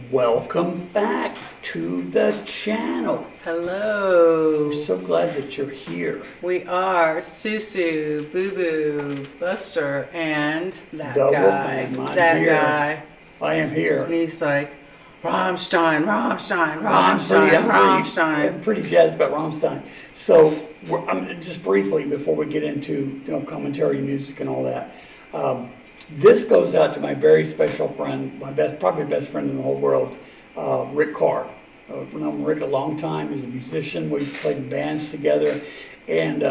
Welcome back to the channel. Hello. We're so glad that you're here. We are Susu, Boo Boo, Buster, and that The guy. Wolfman, I'm that here. guy. I am here. And he's like, Rammstein, Rammstein, I'm Rammstein, Rammstein. I'm pretty jazzed about Rammstein. So, just briefly before we get into commentary, music, and all that. This goes out to my very special friend, probably best friend in the whole world, Rick Carr. I've known Rick a long time. He's a musician. We've played in bands together, and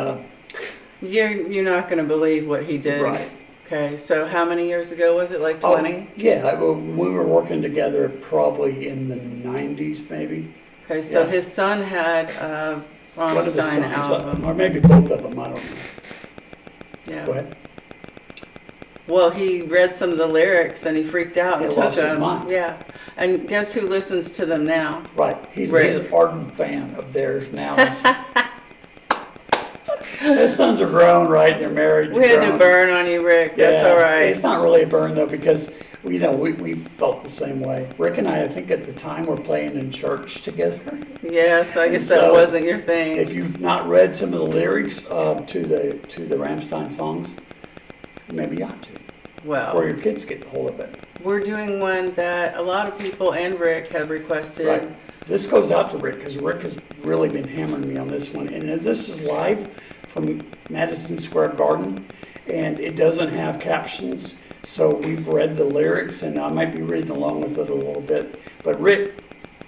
You're not going to believe what he did. Right. Okay, so how many years ago was it? Like 20? Yeah, we were working together probably in the 90s, maybe. Okay, so Yeah. his son had a One of the Rammstein songs, album. or maybe both of them. I don't know. Yeah. Go ahead. Well, he read some of the lyrics and he freaked out and He took lost his them. mind. Yeah. And guess who listens to them now? Right. He's Rick. an ardent fan of theirs now. His sons are grown, right? They're married. We had to grown. burn on you, Rick. That's Yeah, all right. It's not really a burn though, because we felt the same way. Rick and I think at the time were playing in church together. Yeah, so I guess And that so, wasn't your thing. If you've not read some of the lyrics to the Rammstein songs, maybe you ought to. Before Well, your kids get hold of it. we're doing one that a lot of people and Rick have requested. Right. This goes out to Rick because Rick has really been hammering me on this one. And this is live from Madison Square Garden, and it doesn't have captions. So we've read the lyrics, and I might be reading along with it a little bit. But Rick,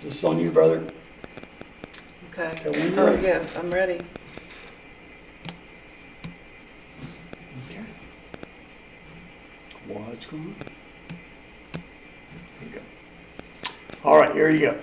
this is on you, brother. Okay. Okay, when you're Oh, ready. yeah, I'm ready. Okay. What's going on? Here you go. All right, here you go.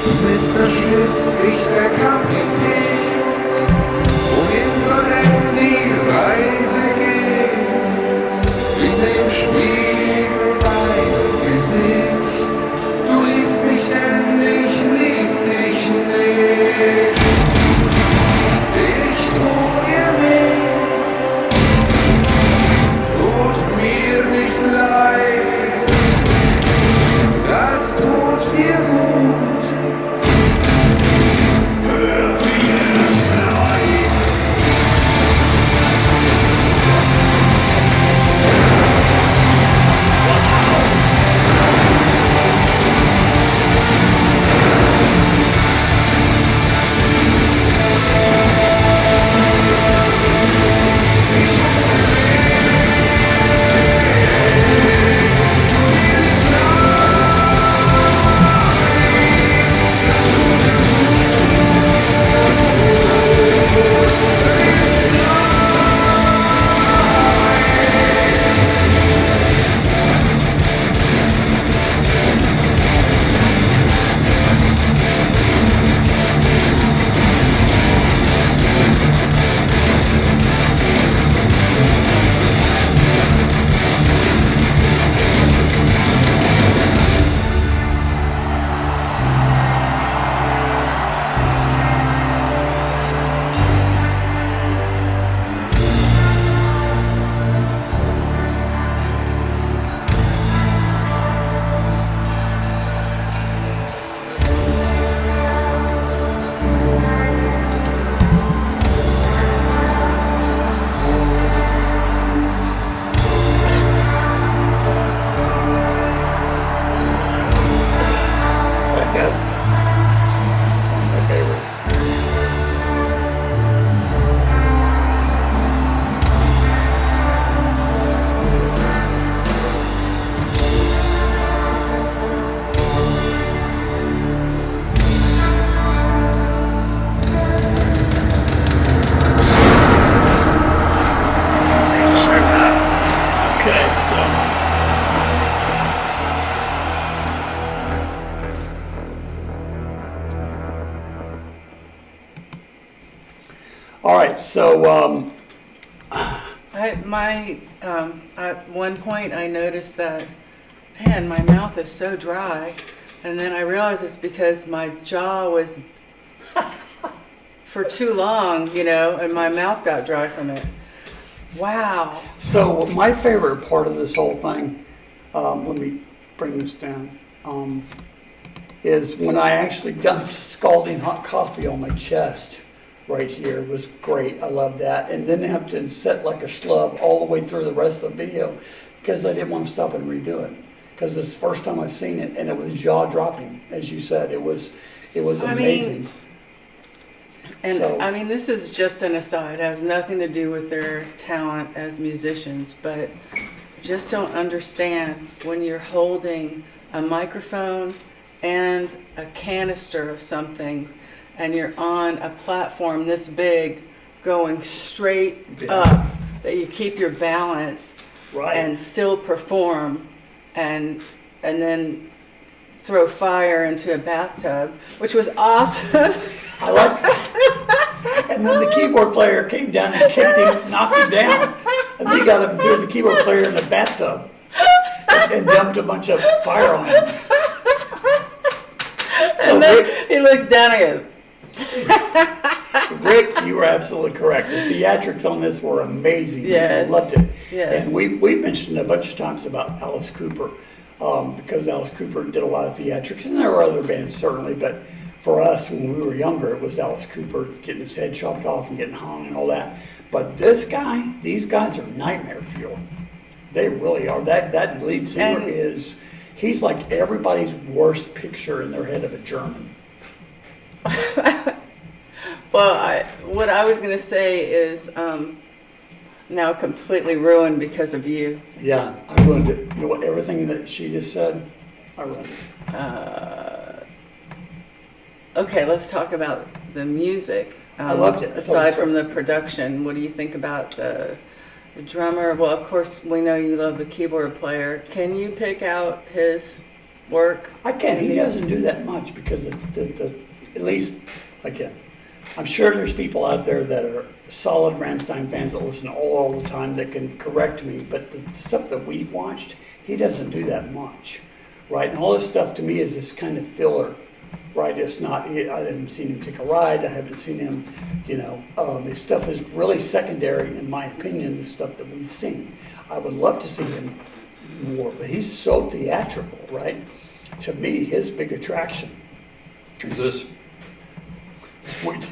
Mr. Schiff, ich der Kapitän. Wohin soll denn die Reise gehen? Ich seh im Spiegel dein Gesicht. Du liebst mich, denn ich lieb dich nicht. Ich tu dir weh, tut mir nicht leid. Das tut dir gut. All right, so At one point I noticed that, man, my mouth is so dry, and then I realized it's because my jaw was for too long, and my mouth got dry from it. Wow. so my favorite part of this whole thing, let me bring this down, is when I actually dumped scalding hot coffee on my chest right here. It was great. I love that. And then have to sit like a schlub all the way through the rest of the video because I didn't want to stop and redo it. Because it's the first time I've seen it, and it was jaw dropping, as you said. It was amazing. This is just an aside. It has nothing to do with their talent as musicians, but just don't understand when you're holding a microphone and a canister of something, and you're on a platform this big going straight up, that you keep your balance and still perform, and then throw fire into a bathtub, which was awesome. I like that. And then the keyboard player came down and kicked him, knocked him down, and then he got up and threw the keyboard player in the bathtub and dumped a bunch of fire on him. So and then he looks down and goes, Rick, you were absolutely correct. The theatrics on this were amazing. Yes. I loved it. Yes. And we've mentioned a bunch of times about Alice Cooper, because Alice Cooper did a lot of theatrics, and there were other bands certainly, but for us, when we were younger, it was Alice Cooper getting his head chopped off and getting hung and all that. But these guys are nightmare fuel. They really are. That lead singer he's like everybody's worst picture in their head of a German. well, what I was going to say is now completely ruined because of you. Yeah, I ruined it. You know what? Everything that she just said, I ruined it. Okay, let's talk about the music. I loved it. Aside from the production, what do you think about the drummer? Well, of course, we know you love the keyboard player. Can you pick out his work. I can't. He doesn't do that much because at least, again, I'm sure there's people out there that are solid Rammstein fans that listen all the time that can correct me. But the stuff that we've watched, he doesn't do that much, right? And all this stuff to me is this kind of filler, right? It's not. I haven't seen him take a ride. I haven't seen him, this stuff is really secondary, in my opinion. The stuff that we've seen, I would love to see him more, but he's so theatrical, right? To me, his big attraction is this weird,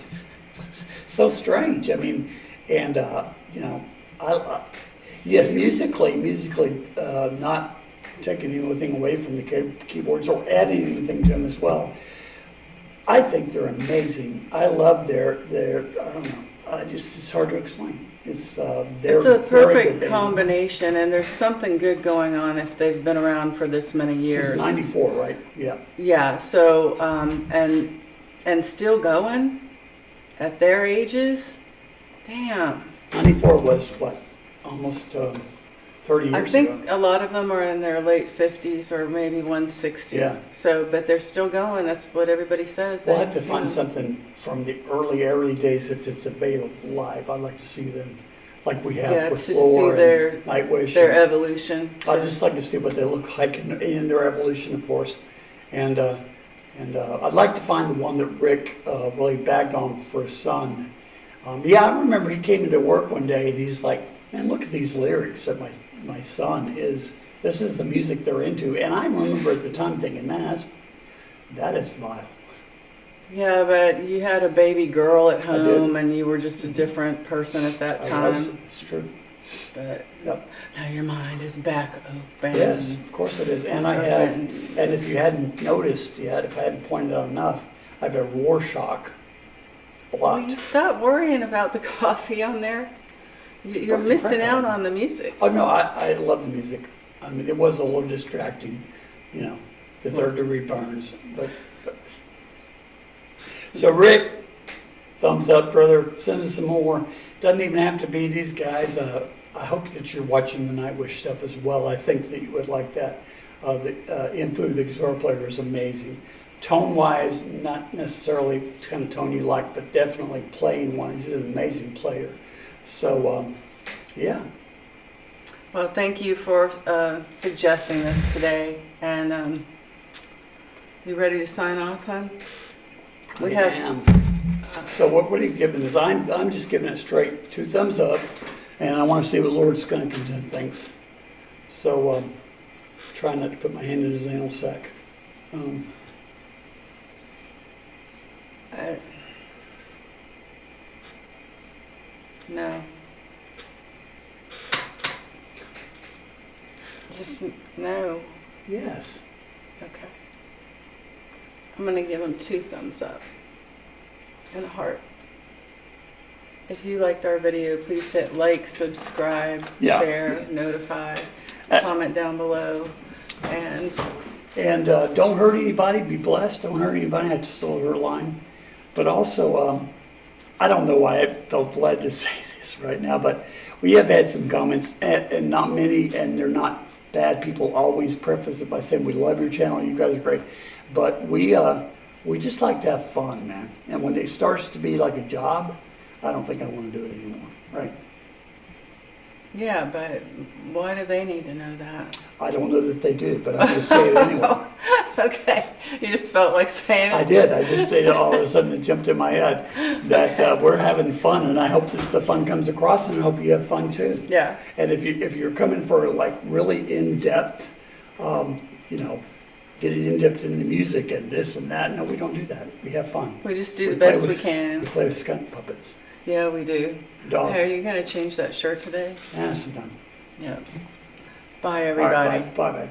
so strange. I mean, and yes, musically, not taking anything away from the keyboards or adding anything to them as well. I think they're amazing. I love their I don't know. It's hard to explain. It's a perfect combination, and there's something good going on if they've been around for this many years. Since '94, right? Yeah. Yeah. So and still going at their ages. Damn. '94 was what? Almost 30 years ago. I think a lot of them are in their late 50s or maybe 160. Yeah. So, but they're still going. That's what everybody says. We'll have to find something from the early days if it's available live. I'd like to see them, like we have with Floor and Nightwish. Their evolution. I'd just like to see what they look like in their evolution, of course. And I'd like to find the one that Rick really bagged on for his son. I remember he came into work one day and he's like, "Man, look at these lyrics that my son is. This is the music they're into." And I remember at the time thinking, "Man, that is vile." Yeah, but you had a baby girl at home, and you were just a different person at that time. It's true. But yep. Now your mind is back open. Yes, of course it is. And I have, and if you hadn't noticed yet, if I hadn't pointed out enough, I have a Rorschach blocked. Will you stop worrying about the coffee on there? You're missing out on the music. Oh, no, I love the music. I mean, it was a little distracting, the third-degree burns. But. So, Rick, thumbs up, brother. Send us some more. Doesn't even have to be these guys. I hope that you're watching the Nightwish stuff as well. I think that you would like that. The Infu, the guitar player, is amazing. Tone-wise, not necessarily the kind of tone you like, but definitely playing-wise, he's an amazing player. So, yeah. Well, thank you for suggesting this today. And you ready to sign off, hon? I am. So what are you giving this? I'm just giving it straight 2 thumbs up, and I want to see what Lord Skellington thinks. So try not to put my hand in his anal sack. No. Just no. Yes. Okay. I'm going to give him 2 thumbs up and a heart. If you liked our video, please hit like, subscribe, share, notify, comment down below, and don't hurt anybody. Be blessed. Don't hurt anybody. I just stole her line. But also, I don't know why I felt led to say this right now, but we have had some comments, and not many, and they're not bad. People always preface it by saying, "We love your channel. You guys are great." But we just like to have fun, man. And when it starts to be like a job, I don't think I want to do it anymore, right? Yeah, but why do they need to know that? I don't know that they do, but I'm going to say it anyway. Okay. You just felt like saying it? I did. I just said it all of a sudden. It jumped in my head that we're having fun, and I hope that the fun comes across, and I hope you have fun too. Yeah. And if you're coming for like really in-depth, getting in-depth in the music and this and that, no, we don't do that. We have fun. We just do the best we can. We play with skunk puppets. Yeah, we do. Dog. Hey, are you going to change that shirt today? Yeah, sometime. Yeah. Bye, everybody. All right, bye. Bye.